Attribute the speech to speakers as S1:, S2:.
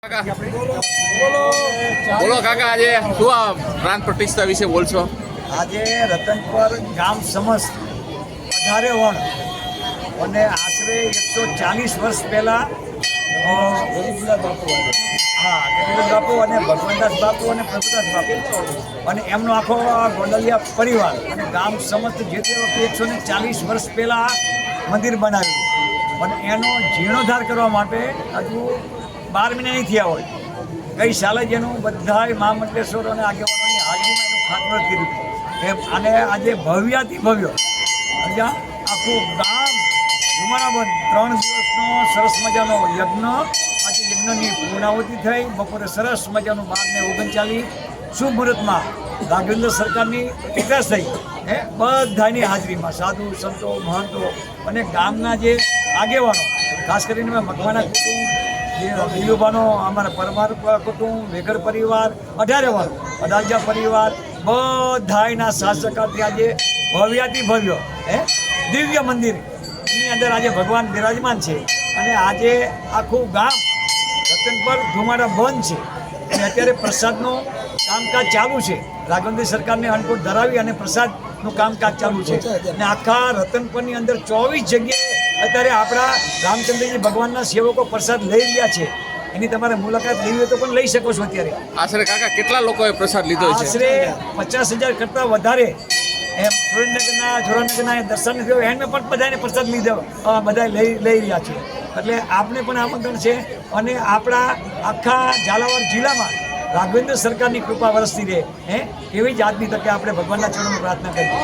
S1: બોલો કાકા, આજે શું આ પ્રાણ પ્રતિષ્ઠા વિશે બોલશો?
S2: આજે રતનપર ગામ સમસ્ત 18 વણ અને આશરે 140 વર્ષ પહેલાં ગરીબદાસ બાપુ અને ભગવાનદાસ બાપુ અને પ્રભુદાસ બાપુ અને એમનો આખો ગોંડલિયા પરિવાર અને ગામ સમસ્ત જે તે વખતે 140 વર્ષ પહેલાં મંદિર બનાવ્યું અને એનો જીર્ણોદ્ધાર કરવા માટે હજુ 12 મહિના નહીં થયા હોય. ગઈ સાલે જ એનું બધાય મહામંડલેશ્વર અને આગેવાનોની હાજરીમાં એનું ખાતમુહૂર્ત કીધું એમ. અને આજે ભવ્યાતિ ભવ્ય અહીંયા આખું ગામ ધુમાડાબંધ 3 દિવસનો સરસ મજાનો યજ્ઞ. આજે યજ્ઞની પૂર્ણાહુતિ થઈ. બપોરે સરસ મજાનું 12:39 શુભ મુહૂર્તમાં રાઘવેન્દ્ર સરકારની વિકાસ થઈ બધાની હાજરીમાં સાધુ સંતો મહંતો અને ગામના જે આગેવાનો, ખાસ કરીને મકવાના કુટુંબ, જે દિલુભાનો અમારા પરમાર કુટુંબ, વેગર પરિવાર, 18 વણ અડાજા પરિવાર બધાયના શાસકાથી આજે ભવ્યાતિ ભવ્ય દિવ્ય મંદિરની અંદર આજે ભગવાન બિરાજમાન છે. અને આજે આખું ગામ રતનપર ધુમાડા બંધ છે અને અત્યારે પ્રસાદનું કામકાજ ચાલુ છે. રાઘવેન્દ્ર સરકારને અન્નકૂટ ધરાવી અને પ્રસાદનું કામકાજ ચાલુ છે. અને આખા રતનપરની અંદર 24 જગ્યાએ અત્યારે આપણા રામચંદ્રજી ભગવાનના સેવકો પ્રસાદ લઈ રહ્યા છે. એની તમારે મુલાકાત લેવી હોય તો પણ લઈ શકો છો. અત્યારે
S1: આશરે કાકા કેટલા લોકોએ પ્રસાદ લીધો છે?
S2: આશરે 50,000 કરતાં વધારે એમ સુરેન્દ્રનગરના, જોરાનગરના દર્શન થયો એમને પણ બધાને પ્રસાદ લીધો, બધા લઈ રહ્યા છે. એટલે આપને પણ આમંત્રણ છે. અને આપણા આખા ઝાલાવાડ જિલ્લામાં રાઘવેન્દ્ર સરકારની કૃપા વરસતી રહે એવી જ આજની તકે આપણે ભગવાનના ચરણોમાં પ્રાર્થના કરીએ.